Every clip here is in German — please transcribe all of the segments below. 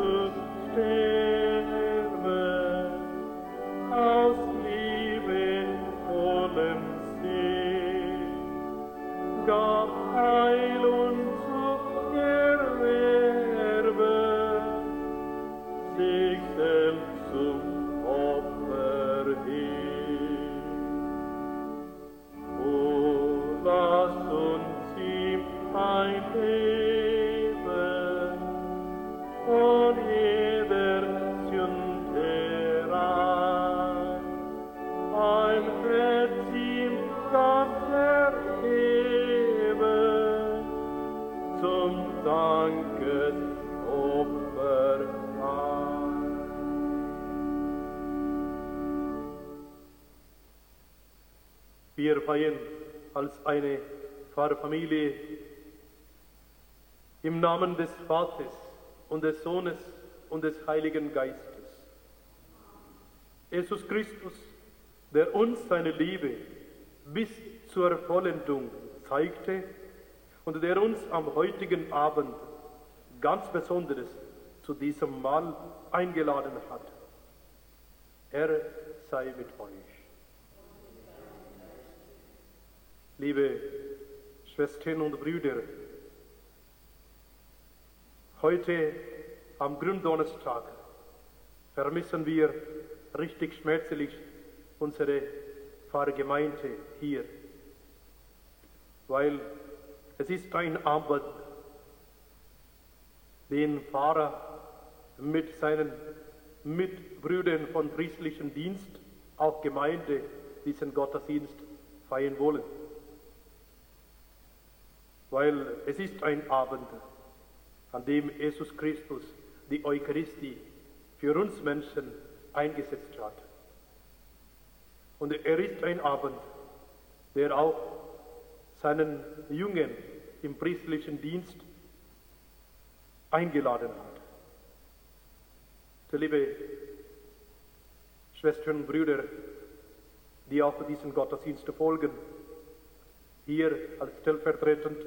zu sterben, aus liebevollem Sinn, gab Heil und zu erwerben, sich selbst zum Opfer hin. O, lass uns ihm ein Leben von jeder Sünde rein, ein Herz ihm ganz erheben, zum Dankesopfer ein. Wir feiern als eine Pfarrfamilie im Namen des Vaters und des Sohnes und des Heiligen Geistes. Jesus Christus, der uns seine Liebe bis zur Vollendung zeigte und der uns am heutigen Abend ganz Besonderes zu diesem Mahl eingeladen hat. Er sei mit euch. Liebe Schwestern und Brüder, heute am Gründonnerstag vermissen wir richtig schmerzlich unsere Pfarrgemeinde hier, weil es ist ein Abend, den Pfarrer mit seinen Mitbrüdern von priestlichem Dienst, auch Gemeinde, diesen Gottesdienst feiern wollen. Weil es ist ein Abend, an dem Jesus Christus die Eucharistie für uns Menschen eingesetzt hat. Und er ist ein Abend, der auch seinen Jungen im priestlichen Dienst eingeladen hat. So, liebe Schwestern und Brüder, die auch diesen Gottesdienst folgen, hier als stellvertretend,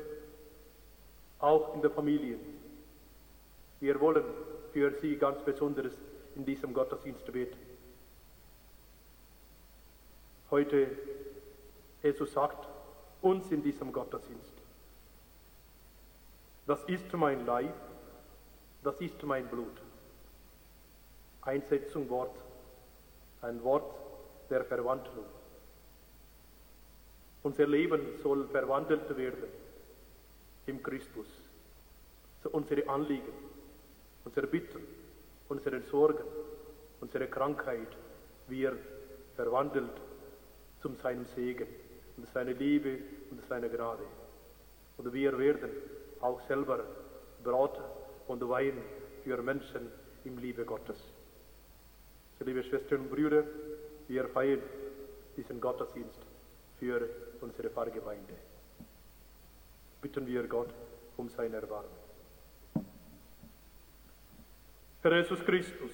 auch in der Familie. Wir wollen für Sie ganz Besonderes in diesem Gottesdienst beten. Heute, Jesus sagt uns in diesem Gottesdienst: Das ist mein Leib, das ist mein Blut. Einsetzungswort, ein Wort der Verwandlung. Unser Leben soll verwandelt werden im Christus. So unsere Anliegen, unsere Bitten, unsere Sorgen, unsere Krankheit wird verwandelt zum seinem Segen und seine Liebe und seine Gnade. Und wir werden auch selber Brot und Wein für Menschen im Liebe Gottes. So, liebe Schwestern und Brüder, wir feiern diesen Gottesdienst für unsere Pfarrgemeinde. Bitten wir Gott um sein Erbarmen. Herr Jesus Christus,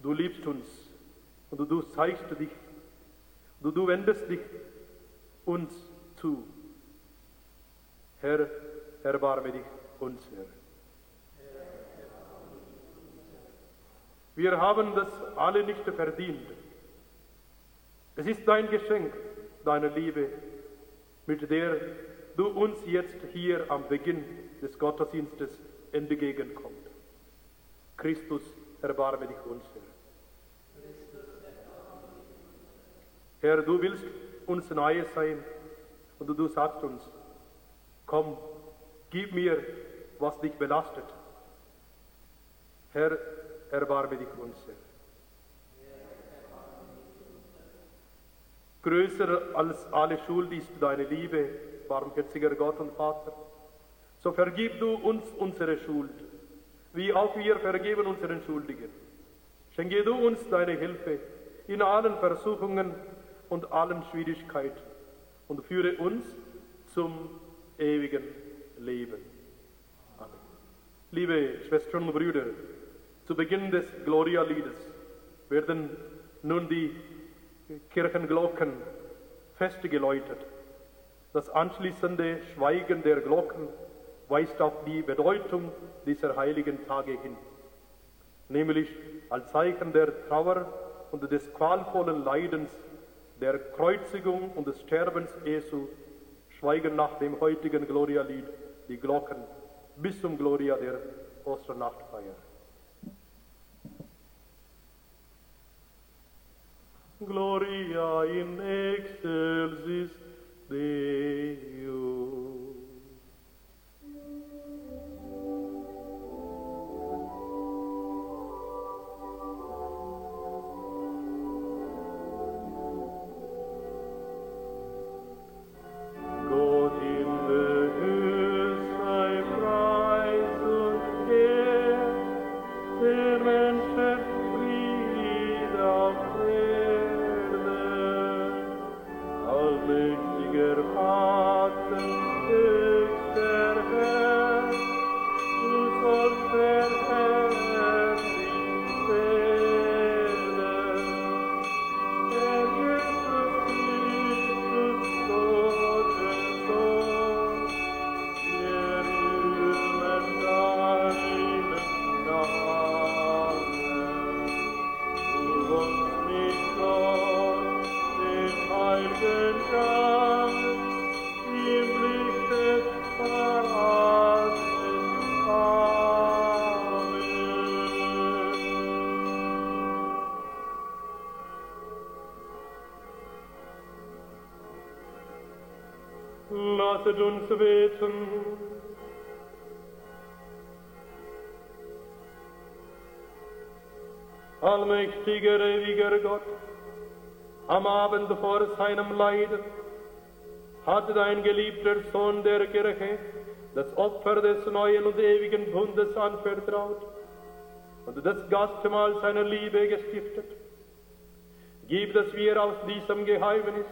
du liebst uns und du zeigst dich, du wendest dich uns zu. Herr, erbarme dich uns, Herr. Wir haben das alle nicht verdient. Es ist dein Geschenk, deine Liebe, mit der du uns jetzt hier am Beginn des Gottesdienstes entgegenkommst. Christus, erbarme dich uns, Herr. Herr, du willst uns nahe sein und du sagst uns: Komm, gib mir, was dich belastet. Herr, erbarme dich uns, Herr. Größer als alle Schuld ist deine Liebe, barmherziger Gott und Vater. So vergib du uns unsere Schuld, wie auch wir vergeben unseren Schuldigen. Schenke du uns deine Hilfe in allen Versuchungen und allen Schwierigkeiten und führe uns zum ewigen Leben. Amen. Liebe Schwestern und Brüder, zu Beginn des Gloria-Liedes werden nun die Kirchenglocken festgeläutet. Das anschließende Schweigen der Glocken weist auf die Bedeutung dieser heiligen Tage hin, nämlich als Zeichen der Trauer und des qualvollen Leidens, der Kreuzigung und des Sterbens Jesu, schweigen nach dem heutigen Gloria-Lied die Glocken bis zum Gloria der Osternachtfeier. Gloria in excelsis Deo. Lasset uns beten. Allmächtiger, ewiger Gott, am Abend vor seinem Leiden hat dein geliebter Sohn der Kirche das Opfer des neuen und ewigen Bundes anvertraut und das Gastmahl seiner Liebe gestiftet. Gib, dass wir aus diesem Geheimnis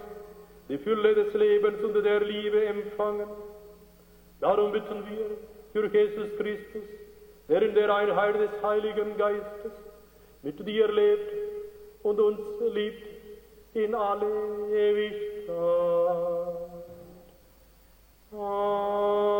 die Fülle des Lebens und der Liebe empfangen. Darum bitten wir durch Jesus Christus, der in der Einheit des Heiligen Geistes mit dir lebt und uns liebt in alle Ewigkeit. Amen.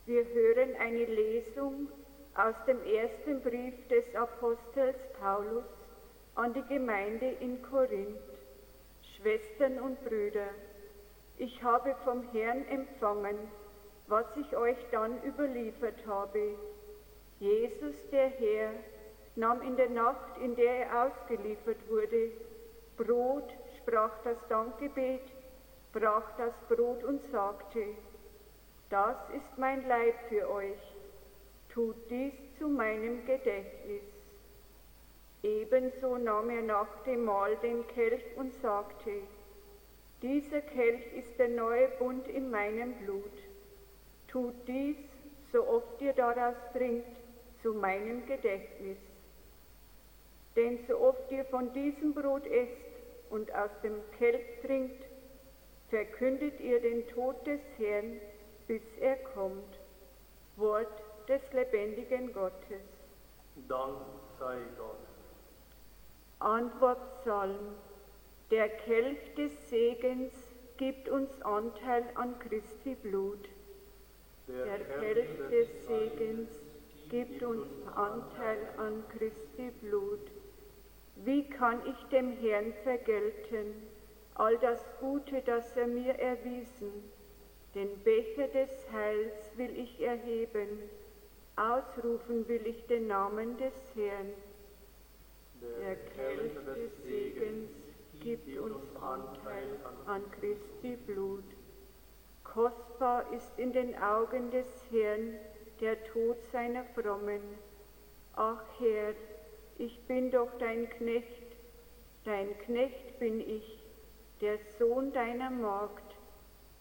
Wir hören eine Lesung aus dem ersten Brief des Apostels Paulus an die Gemeinde in Korinth. Schwestern und Brüder, ich habe vom Herrn empfangen, was ich euch dann überliefert habe. Jesus, der Herr, nahm in der Nacht, in der er ausgeliefert wurde, Brot, sprach das Dankgebet, brach das Brot und sagte: Das ist mein Leib für euch, tut dies zu meinem Gedächtnis. Ebenso nahm er nach dem Mahl den Kelch und sagte: Dieser Kelch ist der neue Bund in meinem Blut. Tut dies, so oft ihr daraus trinkt, zu meinem Gedächtnis. Denn so oft ihr von diesem Brot esst und aus dem Kelch trinkt, verkündet ihr den Tod des Herrn, bis er kommt. Wort des lebendigen Gottes. Dank sei Gott. Antwortpsalm. Der Kelch des Segens gibt uns Anteil an Christi Blut. Der Kelch des Segens gibt uns Anteil an Christi Blut. Wie kann ich dem Herrn vergelten, all das Gute, das er mir erwiesen? Den Becher des Heils will ich erheben, ausrufen will ich den Namen des Herrn. Der Kelch des Segens gibt uns Anteil an Christi Blut. Kostbar ist in den Augen des Herrn der Tod seiner Frommen. Ach Herr, ich bin doch dein Knecht bin ich, der Sohn deiner Magd.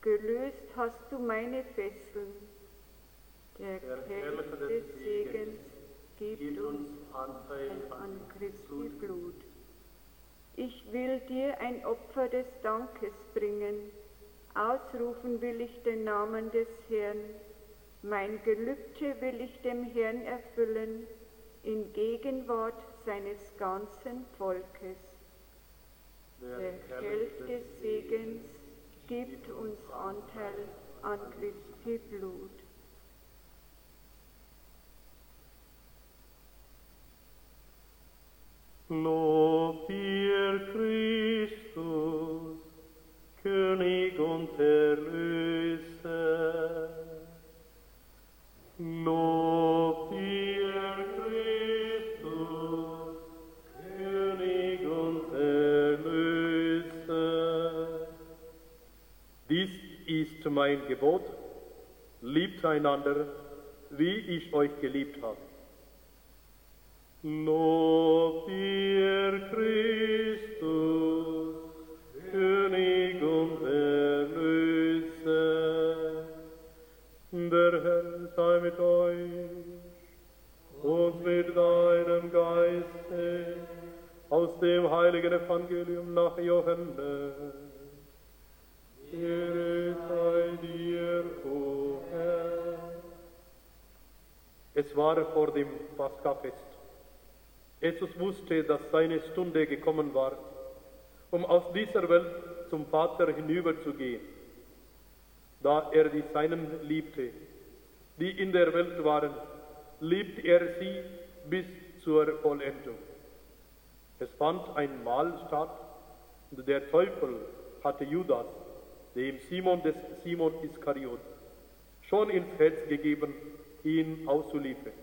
Gelöst hast du meine Fesseln. Der Kelch des Segens gibt uns Anteil an Christi Blut. Ich will dir ein Opfer des Dankes bringen, ausrufen will ich den Namen des Herrn. Mein Gelübde will ich dem Herrn erfüllen, in Gegenwart seines ganzen Volkes. Der Kelch des Segens gibt uns Anteil an Christi Blut. Lob dir, Christus, König und Erlöser. Lob dir, Christus, König und Erlöser. Dies ist mein Gebot, liebt einander, wie ich euch geliebt habe. Lob dir, Christus, König und Erlöser. Der Herr sei mit euch und mit deinem Geiste aus dem heiligen Evangelium nach Johannes. Ehre sei dir, o Herr. Es war vor dem Paschafest. Jesus wusste, dass seine Stunde gekommen war, um aus dieser Welt zum Vater hinüberzugehen. Da er die Seinen liebte, die in der Welt waren, liebt er sie bis zur Vollendung. Es fand ein Mahl statt, und der Teufel hatte Judas, dem Simon Iskariot, schon ins Herz gegeben, ihn auszuliefern.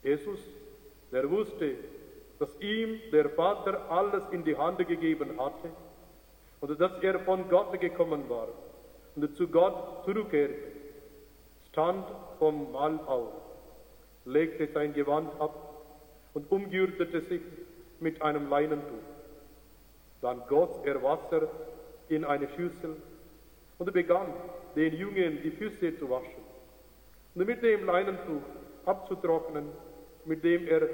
Jesus, der wusste, dass ihm der Vater alles in die Hand gegeben hatte und dass er von Gott gekommen war und zu Gott zurückkehrte, stand vom Mahl auf, legte sein Gewand ab und umgürtete sich mit einem Leinentuch. Dann goss er Wasser in eine Schüssel und begann, den Jüngern die Füße zu waschen und mit dem Leinentuch abzutrocknen, mit dem er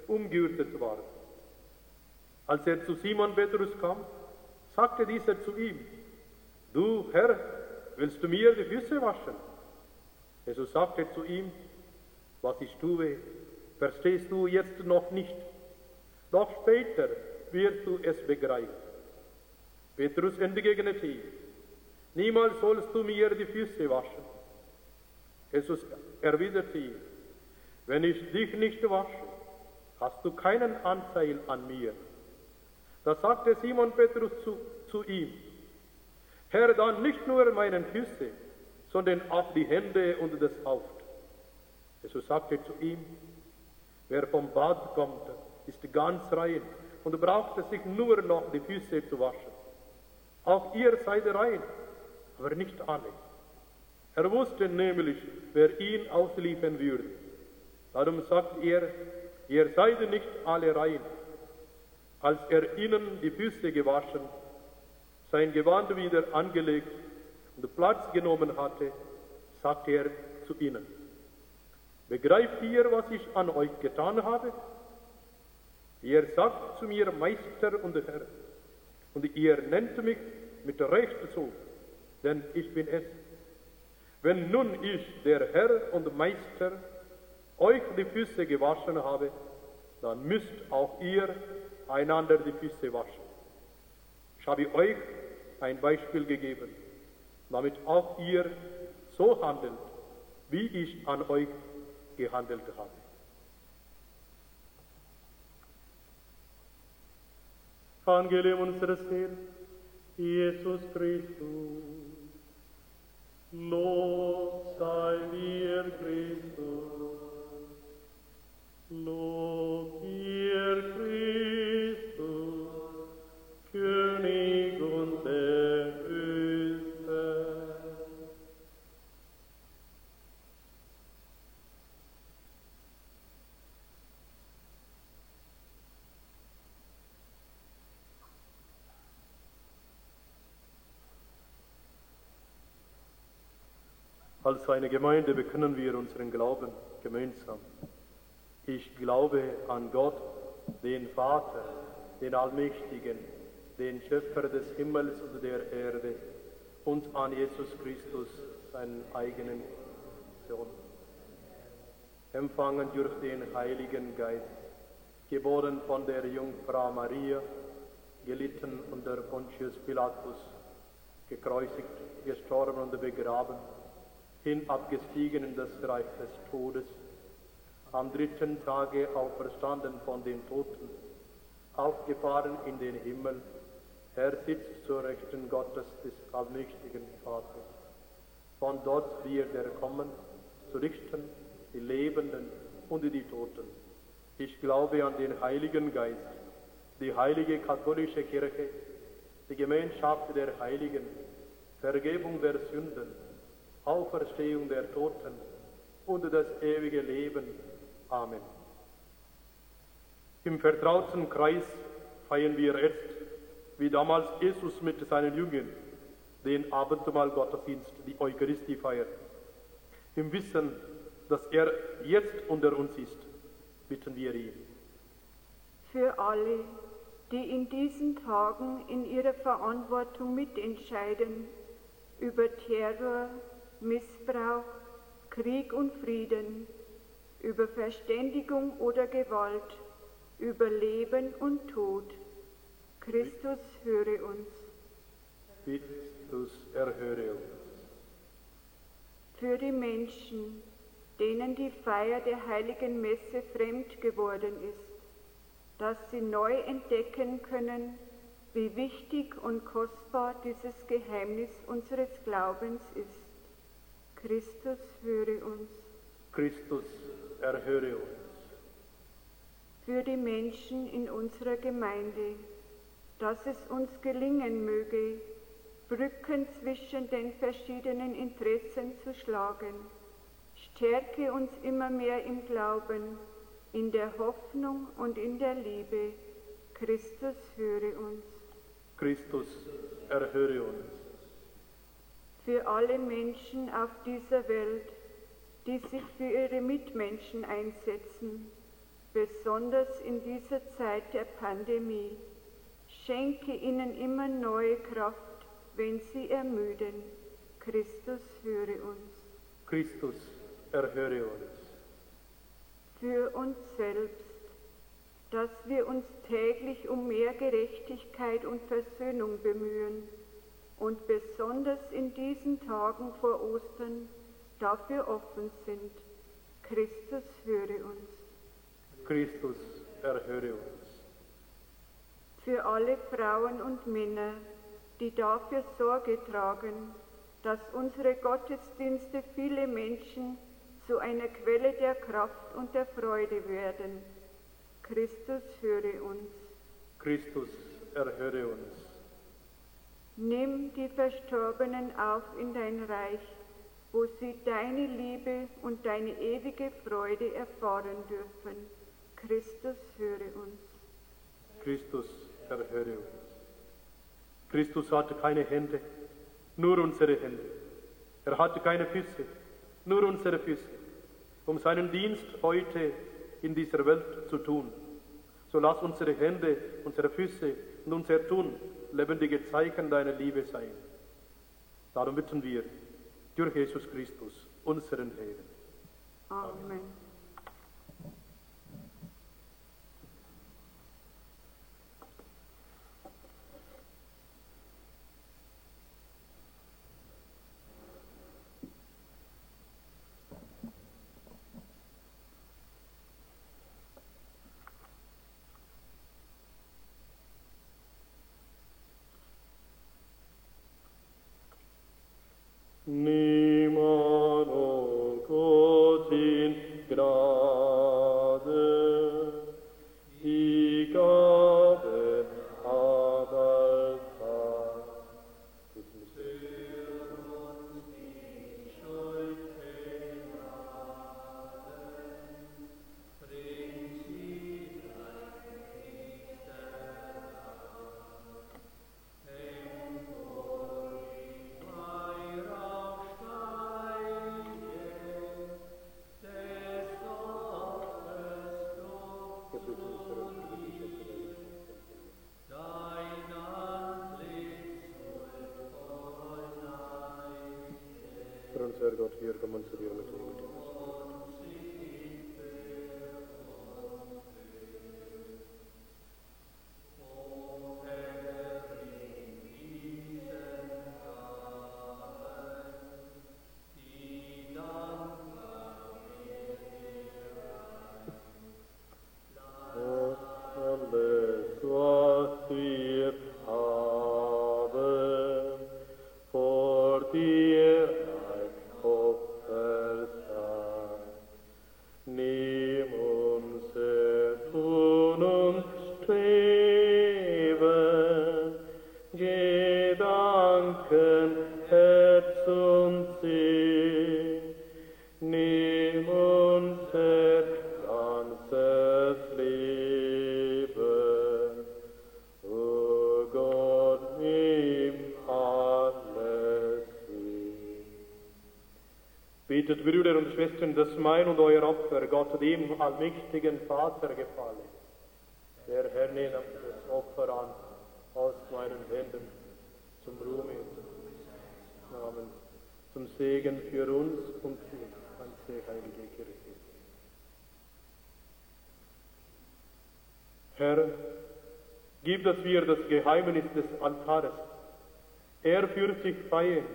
umgürtet war. Als er zu Simon Petrus kam, sagte dieser zu ihm: Du, Herr, willst du mir die Füße waschen? Jesus sagte zu ihm: Was ich tue, verstehst du jetzt noch nicht, doch später wirst du es begreifen. Petrus entgegnete ihm: Niemals sollst du mir die Füße waschen. Jesus erwiderte ihm: Wenn ich dich nicht wasche, hast du keinen Anteil an mir. Da sagte Simon Petrus zu ihm: Herr, dann nicht nur meine Füße, sondern auch die Hände und das Haupt. Jesus sagte zu ihm: Wer vom Bad kommt, ist ganz rein und braucht sich nur noch die Füße zu waschen. Auch ihr seid rein, aber nicht alle. Er wusste nämlich, wer ihn ausliefern würde. Darum sagt er: Ihr seid nicht alle rein. Als er ihnen die Füße gewaschen, sein Gewand wieder angelegt und Platz genommen hatte, sagte er zu ihnen: Begreift ihr, was ich an euch getan habe? Ihr sagt zu mir Meister und Herr, und ihr nennt mich mit Recht so, denn ich bin es. Wenn nun ich, der Herr und Meister, euch die Füße gewaschen habe, dann müsst auch ihr einander die Füße waschen. Ich habe euch ein Beispiel gegeben, damit auch ihr so handelt, wie ich an euch gehandelt habe. Evangelium unseres Herrn, Jesus Christus. Lob sei dir, Christus. Lob dir, Christus, König und Erlöser. Als eine Gemeinde bekennen wir unseren Glauben gemeinsam. Ich glaube an Gott, den Vater, den Allmächtigen, den Schöpfer des Himmels und der Erde, und an Jesus Christus, seinen eigenen Konfirmation. Empfangen durch den Heiligen Geist, geboren von der Jungfrau Maria, gelitten unter Pontius Pilatus, gekreuzigt, gestorben und begraben, hinabgestiegen in das Reich des Todes, am dritten Tage auferstanden von den Toten, aufgefahren in den Himmel, er sitzt zur Rechten Gottes des allmächtigen Vaters. Von dort wird er kommen, zu richten die Lebenden und die Toten. Ich glaube an den Heiligen Geist, die heilige katholische Kirche, die Gemeinschaft der Heiligen, Vergebung der Sünden, Auferstehung der Toten und das ewige Leben. Amen. Im vertrauten Kreis feiern wir jetzt, wie damals Jesus mit seinen Jüngern, den Abendmahl-Gottesdienst, die Eucharistie feiert. Im Wissen, dass er jetzt unter uns ist, bitten wir ihn. Für alle, die in diesen Tagen in ihrer Verantwortung mitentscheiden über Terror, Missbrauch, Krieg und Frieden, über Verständigung oder Gewalt, über Leben und Tod. Christus, höre uns. Christus, erhöre uns. Für die Menschen, denen die Feier der heiligen Messe fremd geworden ist, dass sie neu entdecken können, wie wichtig und kostbar dieses Geheimnis unseres Glaubens ist. Christus, höre uns. Christus, erhöre uns. Für die Menschen in unserer Gemeinde, dass es uns gelingen möge, Brücken zwischen den verschiedenen Interessen zu schlagen. Stärke uns immer mehr im Glauben, in der Hoffnung und in der Liebe. Christus, höre uns. Christus, erhöre uns. Für alle Menschen auf dieser Welt, die sich für ihre Mitmenschen einsetzen, besonders in dieser Zeit der Pandemie, schenke ihnen immer neue Kraft, wenn sie ermüden. Christus, höre uns. Christus, erhöre uns. Für uns selbst, dass wir uns täglich um mehr Gerechtigkeit und Versöhnung bemühen und besonders in diesen Tagen vor Ostern dafür offen sind. Christus, höre uns. Christus, erhöre uns. Für alle Frauen und Männer, die dafür Sorge tragen, dass unsere Gottesdienste viele Menschen zu einer Quelle der Kraft und der Freude werden. Christus, höre uns. Christus, erhöre uns. Nimm die Verstorbenen auf in dein Reich, wo sie deine Liebe und deine ewige Freude erfahren dürfen. Christus, höre uns. Christus, erhöre uns. Christus hatte keine Hände, nur unsere Hände. Er hatte keine Füße, nur unsere Füße, um seinen Dienst heute in dieser Welt zu tun. So lass unsere Hände, unsere Füße und unser Tun lebendige Zeichen deiner Liebe sein. Darum bitten wir durch Jesus Christus, unseren Herrn. Amen. Niemand, o Gott, in Gnade Herr Gott, wir kommen zu dir mit dem. Betet, Brüder und Schwestern, dass mein und euer Opfer Gott, dem allmächtigen Vater, gefalle. Der Herr nehme das Opfer an aus meinen Händen zum Ruhme und Namen, zum Segen für uns und für die ganze heilige Kirche. Herr, gib, dass wir das Geheimnis des Altares ehrfürchtig feiern,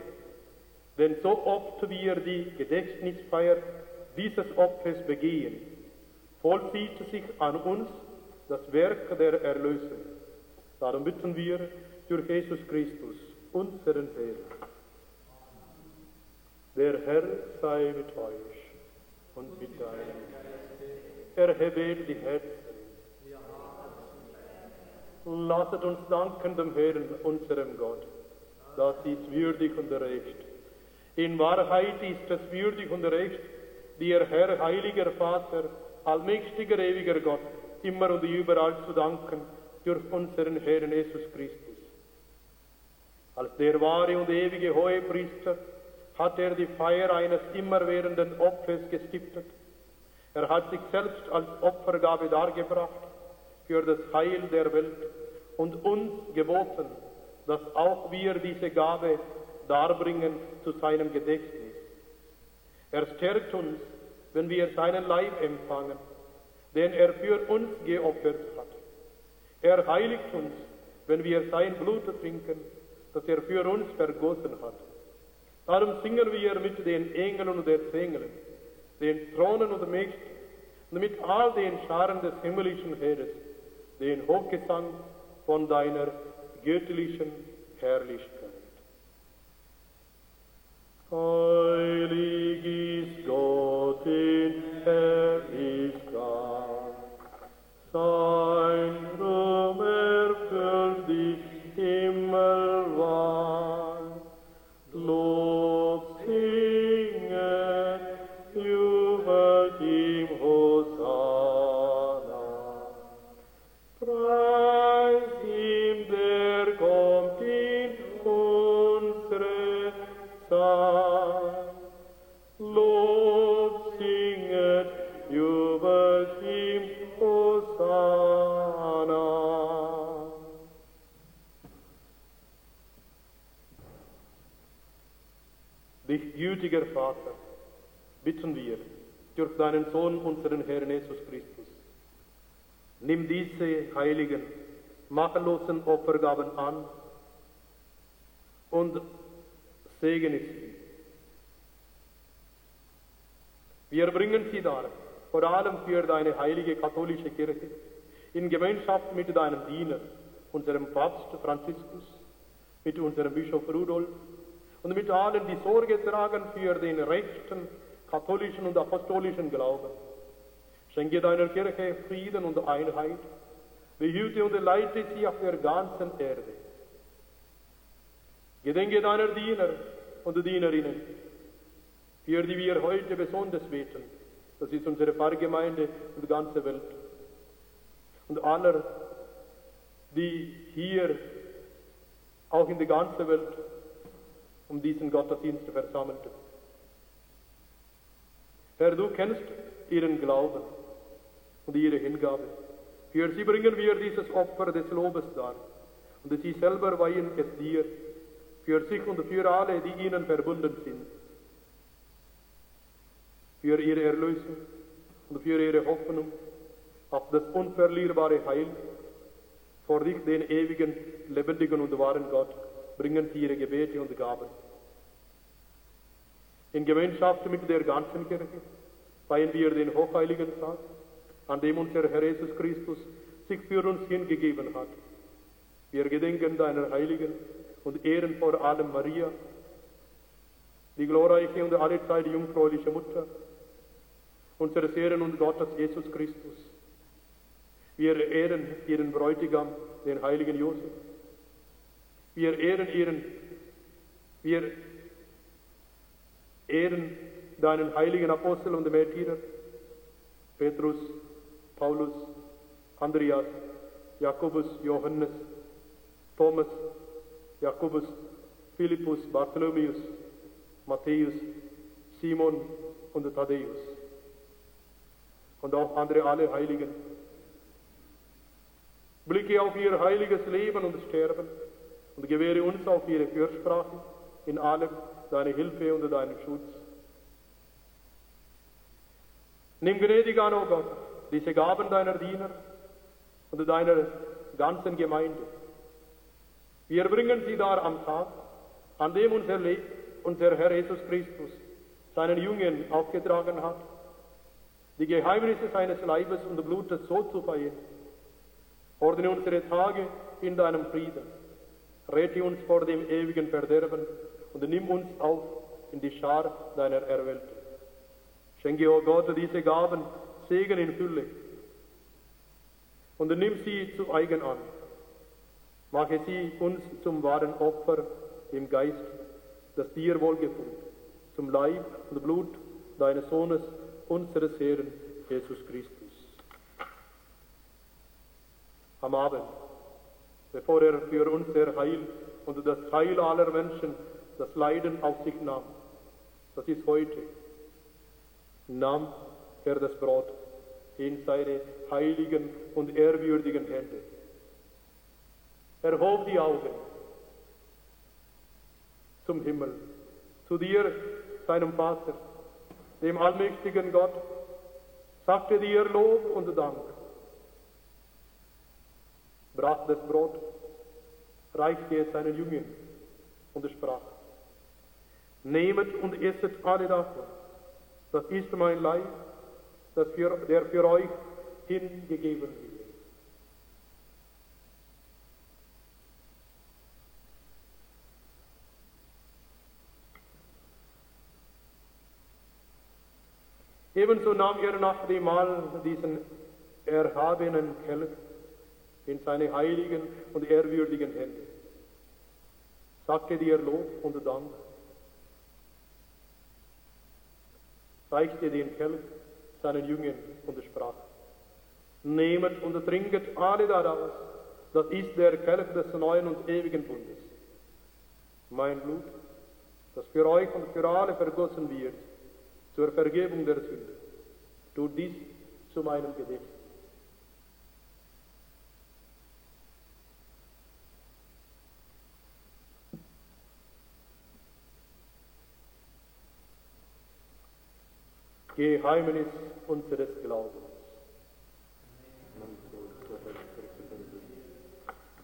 denn so oft wir die Gedächtnisfeier dieses Opfers begehen, vollzieht sich an uns das Werk der Erlösung. Darum bitten wir durch Jesus Christus, unseren Herrn. Der Herr sei mit euch und mit deinem Geist. Erhebet die Herzen. Lasset uns danken dem Herrn, unserem Gott. Das ist würdig und recht. In Wahrheit ist es würdig und recht, dir, Herr, heiliger Vater, allmächtiger, ewiger Gott, immer und überall zu danken durch unseren Herrn Jesus Christus. Als der wahre und ewige Hohepriester hat er die Feier eines immerwährenden Opfers gestiftet. Er hat sich selbst als Opfergabe dargebracht für das Heil der Welt und uns geboten, dass auch wir diese Gabe darbringen zu seinem Gedächtnis. Er stärkt uns, wenn wir seinen Leib empfangen, den er für uns geopfert hat. Er heiligt uns, wenn wir sein Blut trinken, das er für uns vergossen hat. Darum singen wir mit den Engeln und Erzengelen, den Thronen und Mächten und mit all den Scharen des himmlischen Heeres, den Hochgesang von deiner göttlichen Herrlichkeit. Heilig ist Gott in Herrlichkeit, sein Ruhm erfüllt die Himmelwand. Lob singet, jubelt ihm Hosanna. Preis ihm, der kommt in unsere Zeit. Lob singet, jubelt ihm Hosanna. Dich, gütiger Vater, bitten wir durch deinen Sohn, unseren Herrn Jesus Christus. Nimm diese heiligen, makellosen Opfergaben an und segne sie. Wir bringen sie dar, vor allem für deine heilige katholische Kirche, in Gemeinschaft mit deinem Diener, unserem Papst Franziskus, mit unserem Bischof Rudolf und mit allen, die Sorge tragen für den rechten katholischen und apostolischen Glauben. Schenke deiner Kirche Frieden und Einheit, behüte und leite sie auf der ganzen Erde. Gedenke deiner Diener und Dienerinnen, für die wir heute besonders beten. Das ist unsere Pfarrgemeinde und die ganze Welt. Und aller, die hier auch in der ganzen Welt um diesen Gottesdienst versammelt. Herr, du kennst ihren Glauben und ihre Hingabe. Für sie bringen wir dieses Opfer des Lobes dar. Und sie selber weihen es dir, für sich und für alle, die ihnen verbunden sind. für ihre Erlösung und für ihre Hoffnung auf das unverlierbare Heil. Vor dich, den ewigen, lebendigen und wahren Gott, bringen sie ihre Gebete und Gaben. In Gemeinschaft mit der ganzen Kirche feiern wir den hochheiligen Tag, an dem unser Herr Jesus Christus sich für uns hingegeben hat. Wir gedenken deiner Heiligen und ehren vor allem Maria, die glorreiche und allezeit jungfräuliche Mutter unseres Herrn und Gottes Jesus Christus. Wir ehren ihren Bräutigam, den heiligen Josef. Wir ehren deinen heiligen Apostel und Märtyrer, Petrus, Paulus, Andreas, Jakobus, Johannes, Thomas, Jakobus, Philippus, Bartholomäus, Matthäus, Simon und Thaddäus. Und auch andere alle Heiligen. Blicke auf ihr heiliges Leben und Sterben und gewähre uns auf ihre Fürsprache in allem deine Hilfe und deinen Schutz. Nimm gnädig an, o Gott, diese Gaben deiner Diener und deiner ganzen Gemeinde. Wir bringen sie dar am Tag, an dem unser Herr Jesus Christus seinen Jungen aufgetragen hat, die Geheimnisse seines Leibes und Blutes so zu feiern. Ordne unsere Tage in deinem Frieden. Rette uns vor dem ewigen Verderben und nimm uns auf in die Schar deiner Erwählten. Schenke, o Gott, diese Gaben Segen in Fülle und nimm sie zu eigen an. Mache sie uns zum wahren Opfer im Geist, das dir wohlgefällt, zum Leib und Blut deines Sohnes, unseres Herrn Jesus Christus. Am Abend, bevor er für unser Heil und das Heil aller Menschen das Leiden auf sich nahm, das ist heute, nahm er das Brot in seine heiligen und ehrwürdigen Hände. Er hob die Augen zum Himmel, zu dir, seinem Vater, dem allmächtigen Gott, sagte dir Lob und Dank, brach das Brot, reichte es seinen Jüngern und sprach: Nehmet und esset alle davon, das ist mein Leib, der für euch hingegeben wird. Ebenso nahm er nach dem Mahl diesen erhabenen Kelch in seine heiligen und ehrwürdigen Hände, sagte dir Lob und Dank, reichte den Kelch seinen Jüngern und sprach: Nehmet und trinket alle daraus, das ist der Kelch des neuen und ewigen Bundes. Mein Blut, das für euch und für alle vergossen wird, zur Vergebung der Sünde. Tut dies zu meinem Gedächtnis. Geheimnis unseres Glaubens.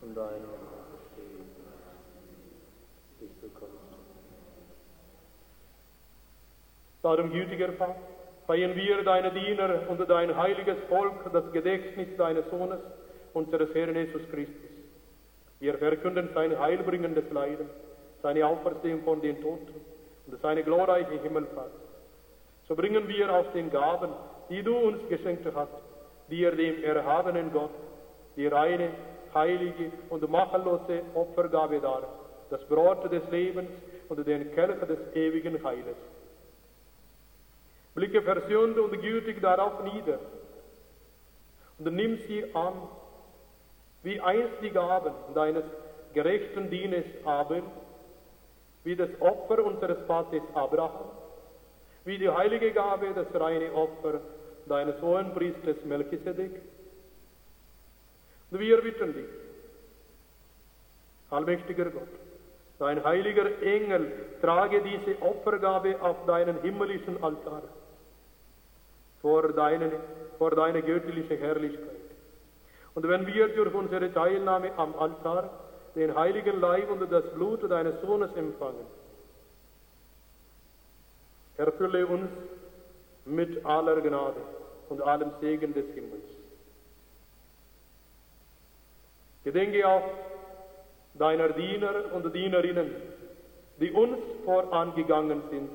Und deine Darum, gütiger Vater, feiern wir deine Diener und dein heiliges Volk das Gedächtnis deines Sohnes, unseres Herrn Jesus Christus. Wir verkünden sein heilbringendes Leiden, seine Auferstehung von den Toten und seine glorreiche Himmelfahrt. So bringen wir aus den Gaben, die du uns geschenkt hast, dir, dem erhabenen Gott, die reine, heilige und makellose Opfergabe dar, das Brot des Lebens und den Kelch des ewigen Heiles. Blicke versöhnt und gütig darauf nieder und nimm sie an, wie einst die Gaben deines gerechten Dieners Abel, wie das Opfer unseres Vaters Abraham, wie die heilige Gabe, das reine Opfer deines Hohenpriesters Melchisedek. Und wir bitten dich, allmächtiger Gott, dein heiliger Engel trage diese Opfergabe auf deinen himmlischen Altar vor deine göttliche Herrlichkeit. Und wenn wir durch unsere Teilnahme am Altar den heiligen Leib und das Blut deines Sohnes empfangen, erfülle uns mit aller Gnade und allem Segen des Himmels. Gedenke auch deiner Diener und Dienerinnen, die uns vorangegangen sind,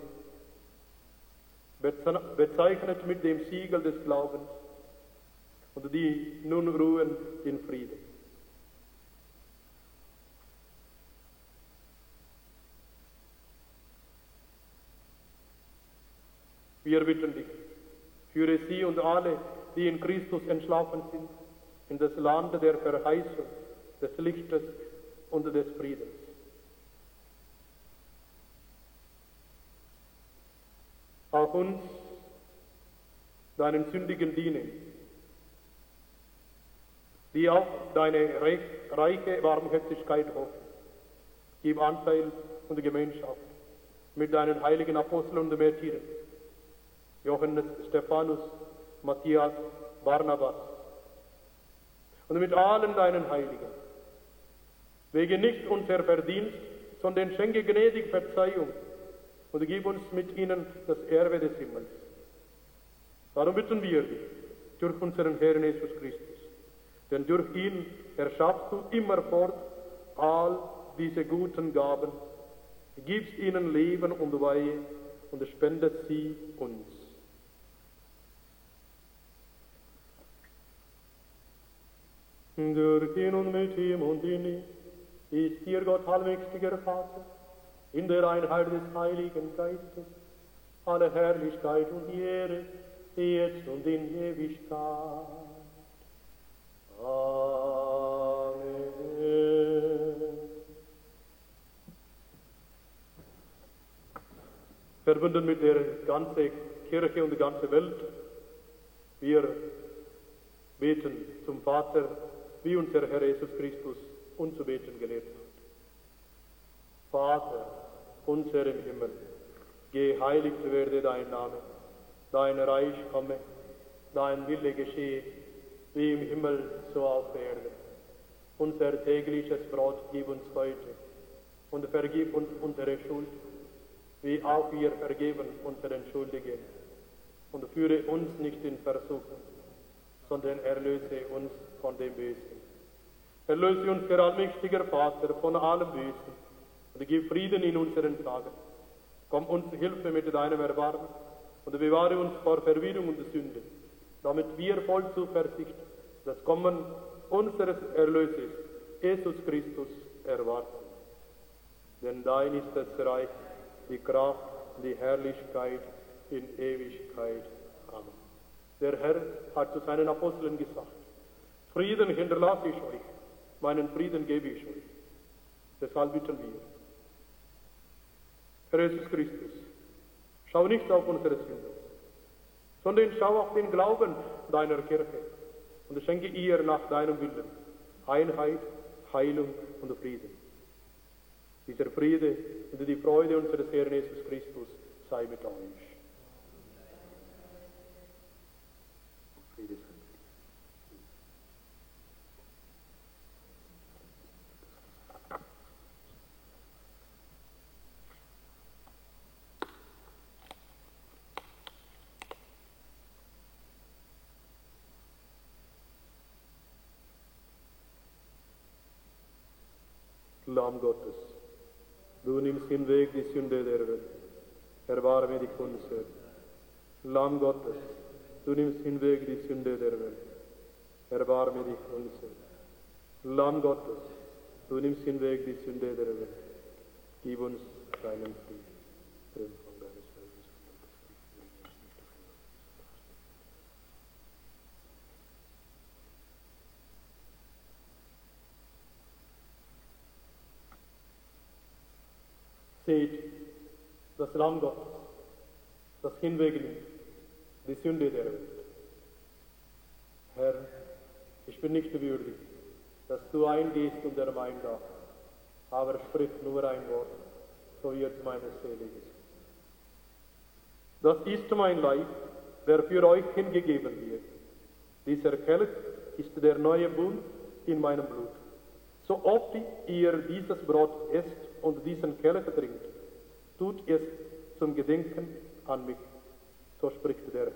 bezeichnet mit dem Siegel des Glaubens, und die nun ruhen in Frieden. Wir bitten dich, führe sie und alle, die in Christus entschlafen sind, in das Land der Verheißung, des Lichtes und des Friedens. Auch uns, deinen Sündigen dienen, die auf deine reiche Barmherzigkeit hoffen. Gib Anteil und Gemeinschaft mit deinen heiligen Aposteln und Märtyren, Johannes, Stephanus, Matthias, Barnabas, und mit allen deinen Heiligen. Wege nicht unser Verdienst, sondern schenke gnädig Verzeihung und gib uns mit ihnen das Erbe des Himmels. Darum bitten wir dich, durch unseren Herrn Jesus Christus, denn durch ihn erschaffst du immerfort all diese guten Gaben, gibst ihnen Leben und Weihe und spendest sie uns. Durch ihn und mit ihm und in ihm ist dir Gott allmächtiger Vater, in der Einheit des Heiligen Geistes, alle Herrlichkeit und Ehre, jetzt und in Ewigkeit. Amen. Verbunden mit der ganzen Kirche und der ganzen Welt, wir beten zum Vater, wie unser Herr Jesus Christus uns zu beten gelehrt hat. Vater, unser im Himmel, geheiligt werde dein Name, dein Reich komme, dein Wille geschehe, wie im Himmel, so auf Erden. Unser tägliches Brot gib uns heute und vergib uns unsere Schuld, wie auch wir vergeben unseren Schuldigen. Und führe uns nicht in Versuchung, sondern erlöse uns von dem Bösen. Erlöse uns, der allmächtiger Vater, von allem Bösen und gib Frieden in unseren Tagen. Komm uns Hilfe mit deinem Erbarmen und bewahre uns vor Verwirrung und Sünde, damit wir voll Zuversicht das Kommen unseres Erlösers, Jesus Christus, erwarten. Denn dein ist das Reich, die Kraft, die Herrlichkeit in Ewigkeit. Amen. Der Herr hat zu seinen Aposteln gesagt, Frieden hinterlasse ich euch, meinen Frieden gebe ich euch. Deshalb bitten wir. Herr Jesus Christus, schau nicht auf unsere Sünden, sondern schau auf den Glauben deiner Kirche und schenke ihr nach deinem Willen Einheit, Heilung und Frieden. Dieser Friede und die Freude unseres Herrn Jesus Christus sei mit euch. Friede sei. Lamm Gottes, du nimmst hinweg die Sünde der Welt, erbarme dich unser. Lamm Gottes, du nimmst hinweg die Sünde der Welt, erbarme dich unser. Lamm Gottes, du nimmst hinweg die Sünde der Welt, gib uns deinen Frieden. Von deines Heils. Seht, das Lamm Gottes, das hinwegnimmt die Sünde der Welt. Herr, ich bin nicht würdig, dass du eingehst unter mein Dach, aber sprich nur ein Wort, so wird meine Seele gesund. Das ist mein Leib, der für euch hingegeben wird. Dieser Kelch ist der neue Bund in meinem Blut. So oft ihr dieses Brot esst und diesen Kelch trinkt, tut es zum Gedenken an mich. So spricht der Herr.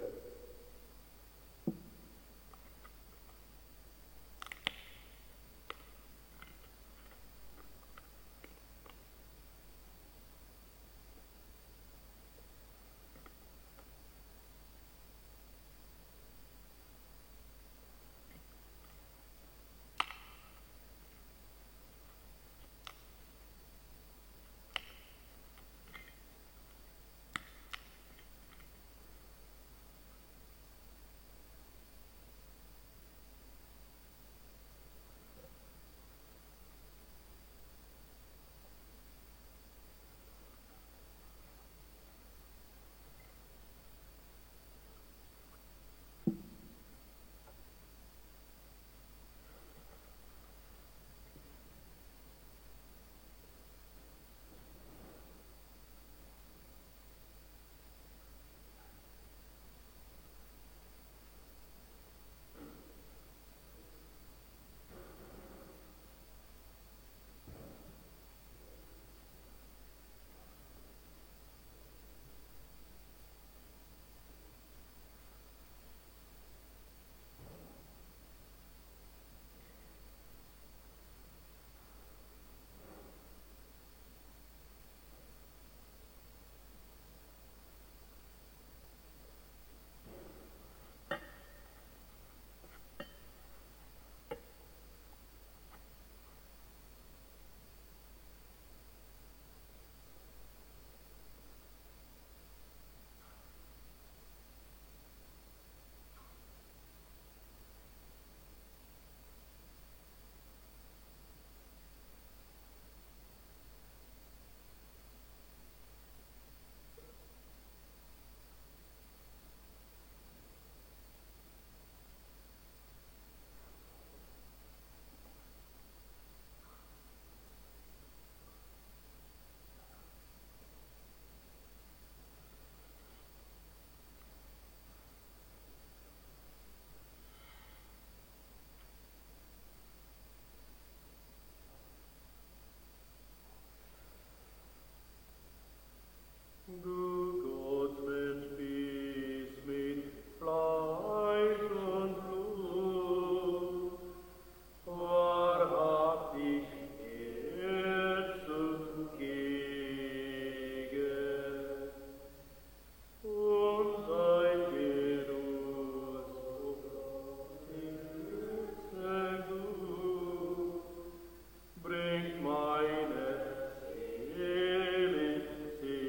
Du Gottmensch bist mit Fleisch und Blut, wahrhaftig dir zugegen, und dein Genuss sehr gut, bringt meine Seele Segen.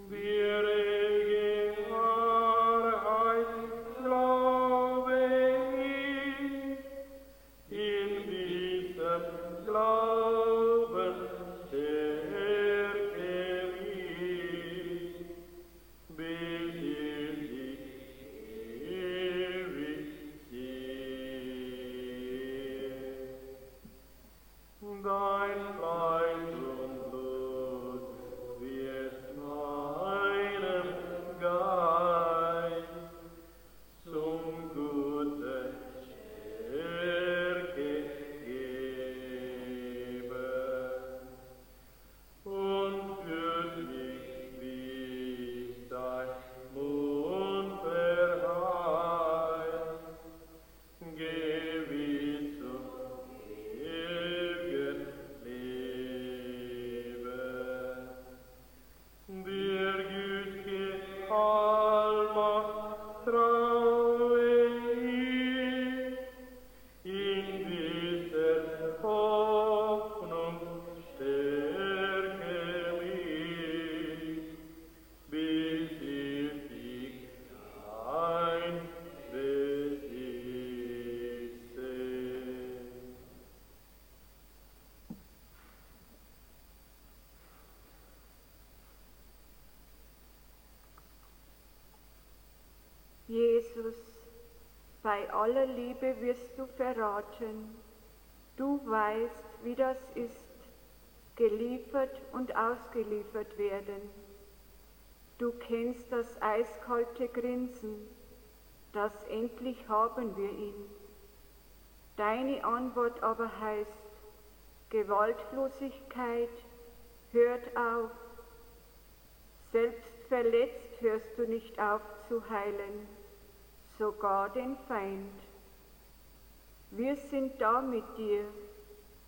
Wir in Wahrheit glaube ich, in diesem Glauben stärke mich, bis ich dich ewig sehe. Dein Fleisch und Blut wird meinem Geist zum guten Stärke geben und führt mich, wie dein Mund verheißt, gewiss zum ewigen Leben. Der güt'ge Allmacht traue ich, in dieser Hoffnung stärke mich, bis ich dich ein besitze. Jesus, bei aller Liebe wirst du verraten. Du weißt, wie das ist, geliefert und ausgeliefert werden. Du kennst das eiskalte Grinsen, das endlich haben wir ihn. Deine Antwort aber heißt, Gewaltlosigkeit hört auf. Selbst verletzt hörst du nicht auf zu heilen, sogar den Feind. Wir sind da mit dir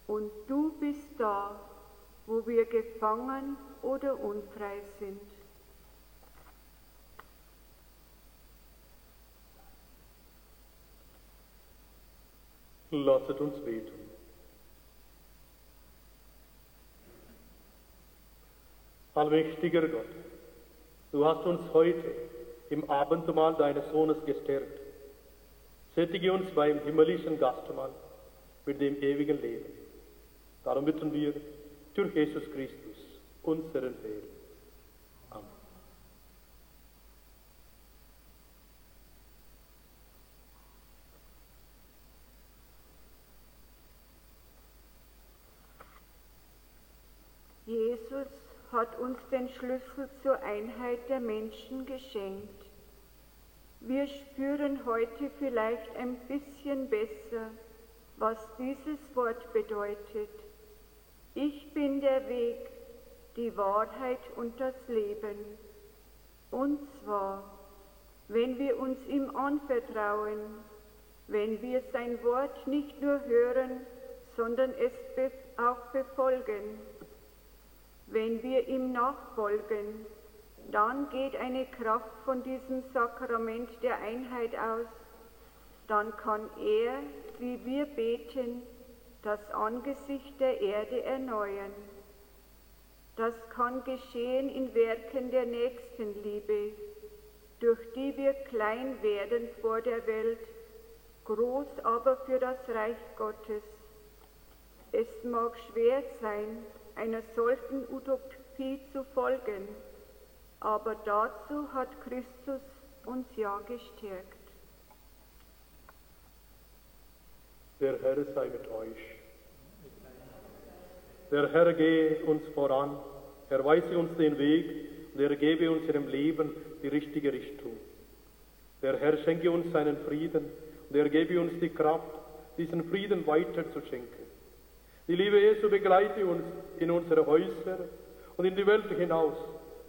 und du bist da, wo wir gefangen oder unfrei sind. Lasset uns beten. Allmächtiger Gott, du hast uns heute im Abendmahl deines Sohnes gestärkt. Sättige uns beim himmlischen Gastmahl mit dem ewigen Leben. Darum bitten wir durch Jesus Christus, unseren Herrn. Amen. Jesus hat uns den Schlüssel zur Einheit der Menschen geschenkt. Wir spüren heute vielleicht ein bisschen besser, was dieses Wort bedeutet. Ich bin der Weg, die Wahrheit und das Leben. Und zwar, wenn wir uns ihm anvertrauen, wenn wir sein Wort nicht nur hören, sondern es auch befolgen. Wenn wir ihm nachfolgen, dann geht eine Kraft von diesem Sakrament der Einheit aus. Dann kann er, wie wir beten, das Angesicht der Erde erneuern. Das kann geschehen in Werken der Nächstenliebe, durch die wir klein werden vor der Welt, groß aber für das Reich Gottes. Es mag schwer sein, einer solchen Utopie zu folgen, aber dazu hat Christus uns ja gestärkt. Der Herr sei mit euch. Der Herr gehe uns voran, er weise uns den Weg und er gebe unserem Leben die richtige Richtung. Der Herr schenke uns seinen Frieden und er gebe uns die Kraft, diesen Frieden weiterzuschenken. Die Liebe Jesu begleite uns in unsere Häuser und in die Welt hinaus.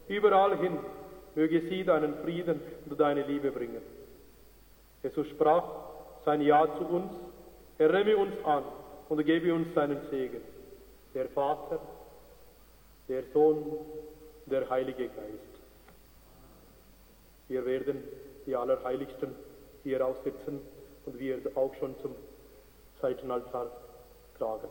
Überall hin möge sie deinen Frieden und deine Liebe bringen. Jesus sprach sein Ja zu uns, er nehme uns an und gebe uns seinen Segen. Der Vater, der Sohn, der Heilige Geist. Wir werden die Allerheiligsten hier aussitzen und wir auch schon zum Seitenaltar tragen.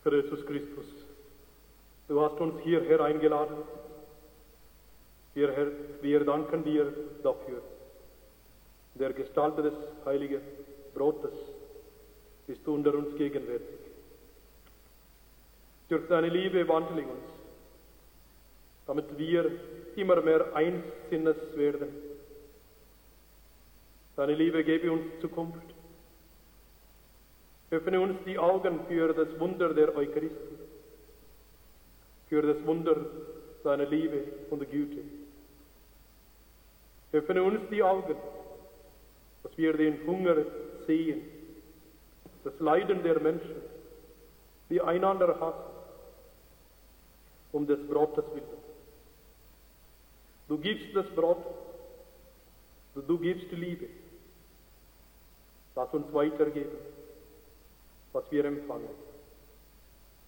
Herr Jesus Christus, du hast uns hierher eingeladen, Herr, wir danken dir dafür. In der Gestalt des heiligen Brotes bist du unter uns gegenwärtig. Durch deine Liebe wandle uns, damit wir immer mehr eins Sinnes werden. Deine Liebe gebe uns Zukunft. Öffne uns die Augen für das Wunder der Eucharistie, für das Wunder deiner Liebe und Güte. Öffne uns die Augen, dass wir den Hunger sehen, das Leiden der Menschen, die einander hassen, um des Brotes willen. Du gibst das Brot, du gibst Liebe. Lass uns weitergeben, was wir empfangen.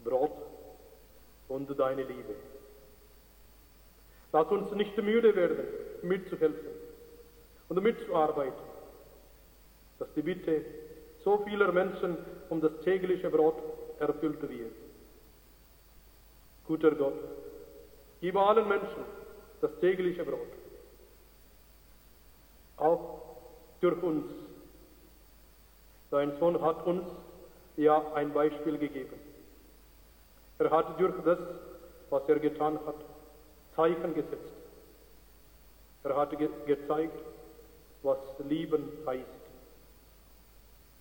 Brot und deine Liebe. Lass uns nicht müde werden, mitzuhelfen und mitzuarbeiten, dass die Bitte so vieler Menschen um das tägliche Brot erfüllt wird. Guter Gott, gib allen Menschen das tägliche Brot. Auch durch uns. Dein Sohn hat uns ja ein Beispiel gegeben. Er hat durch das, was er getan hat, Zeichen gesetzt. Er hat gezeigt, was Lieben heißt.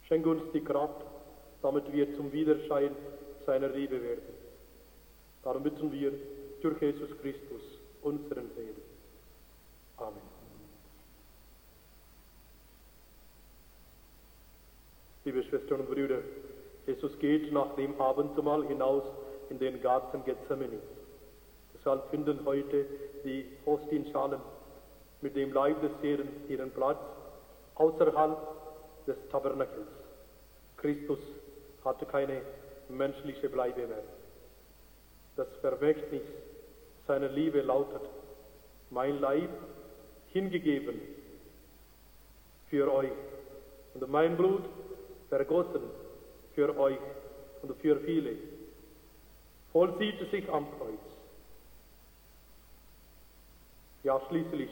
Schenk uns die Kraft, damit wir zum Widerschein seiner Liebe werden. Darum bitten wir durch Jesus Christus, unseren Herrn. Amen. Liebe Schwestern und Brüder, Jesus geht nach dem Abendmahl hinaus in den Garten Gethsemane. Deshalb finden heute die Hostienschalen mit dem Leib des Herrn ihren Platz außerhalb des Tabernakels. Christus hatte keine menschliche Bleibe mehr. Das Vermächtnis seiner Liebe lautet: mein Leib hingegeben für euch und mein Blut vergossen für euch und für viele, vollzieht sich am Kreuz. Ja, schließlich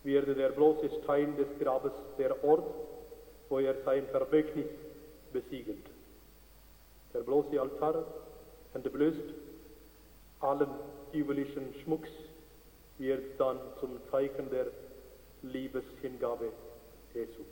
werde der bloße Stein des Grabes der Ort, wo er sein Vermächtnis besiegelt. Der bloße Altar entblößt allen üblichen Schmucks, wird dann zum Zeichen der Liebeshingabe Jesu.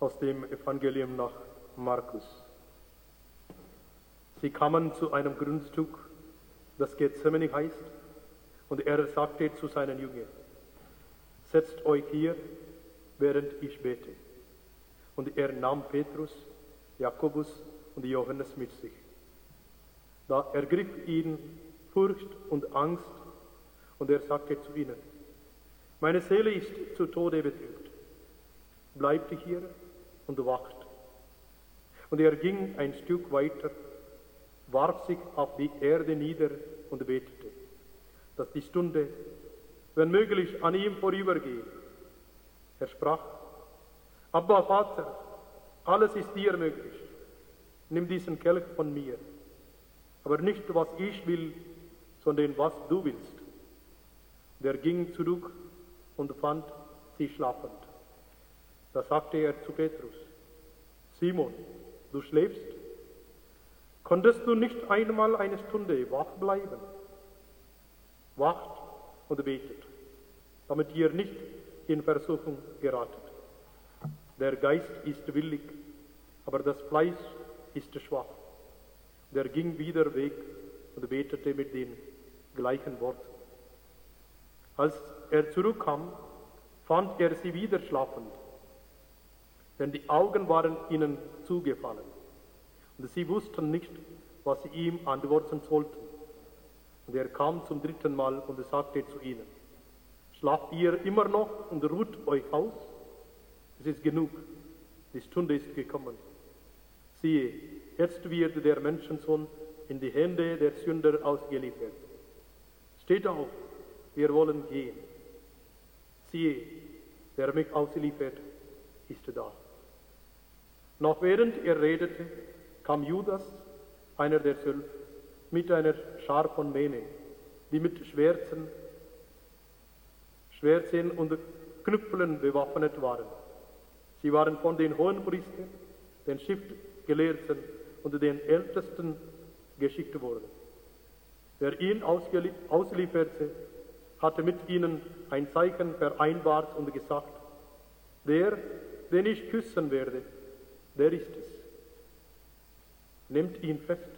Aus dem Evangelium nach Markus. Sie kamen zu einem Grundstück, das Gethsemane heißt, und er sagte zu seinen Jüngern: Setzt euch hier, während ich bete. Und er nahm Petrus, Jakobus und Johannes mit sich. Da ergriff ihn Furcht und Angst, und er sagte zu ihnen: Meine Seele ist zu Tode betrübt. Bleibt hier und wacht. Und er ging ein Stück weiter, warf sich auf die Erde nieder und betete, dass die Stunde, wenn möglich, an ihm vorübergehe. Er sprach: Abba, Vater, alles ist dir möglich. Nimm diesen Kelch von mir. Aber nicht, was ich will, sondern was du willst. Und er ging zurück und fand sie schlafend. Da sagte er zu Petrus: Simon, du schläfst? Konntest du nicht einmal eine Stunde wach bleiben? Wacht und betet, damit ihr nicht in Versuchung geratet. Der Geist ist willig, aber das Fleisch ist schwach. Der ging wieder weg und betete mit den gleichen Worten. Als er zurückkam, fand er sie wieder schlafend, denn die Augen waren ihnen zugefallen, und sie wussten nicht, was sie ihm antworten sollten. Und er kam zum dritten Mal und sagte zu ihnen: Schlaft ihr immer noch und ruht euch aus? Es ist genug, die Stunde ist gekommen. Siehe, jetzt wird der Menschensohn in die Hände der Sünder ausgeliefert. Steht auf, wir wollen gehen. Siehe, der mich ausliefert, ist da. Noch während er redete, kam Judas, einer der 12, mit einer Schar von Mähnen, die mit Schwertern und Knüppeln bewaffnet waren. Sie waren von den Hohenpriestern, den Schriftgelehrten und den Ältesten geschickt worden. Wer ihn auslieferte, hatte mit ihnen ein Zeichen vereinbart und gesagt: Der, den ich küssen werde, der ist es. Nehmt ihn fest,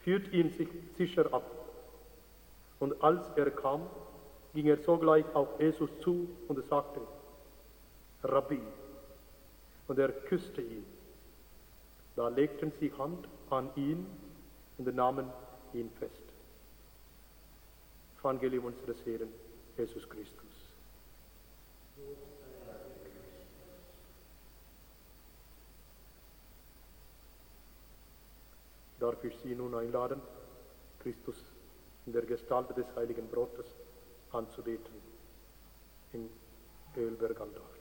führt ihn sicher ab. Und als er kam, ging er sogleich auf Jesus zu und sagte: Rabbi. Und er küsste ihn. Da legten sie Hand an ihn und nahmen ihn fest. Evangelium unseres Herrn Jesus Christus. Darf ich Sie nun einladen, Christus in der Gestalt des heiligen Brotes anzubeten im Ölbergaltar.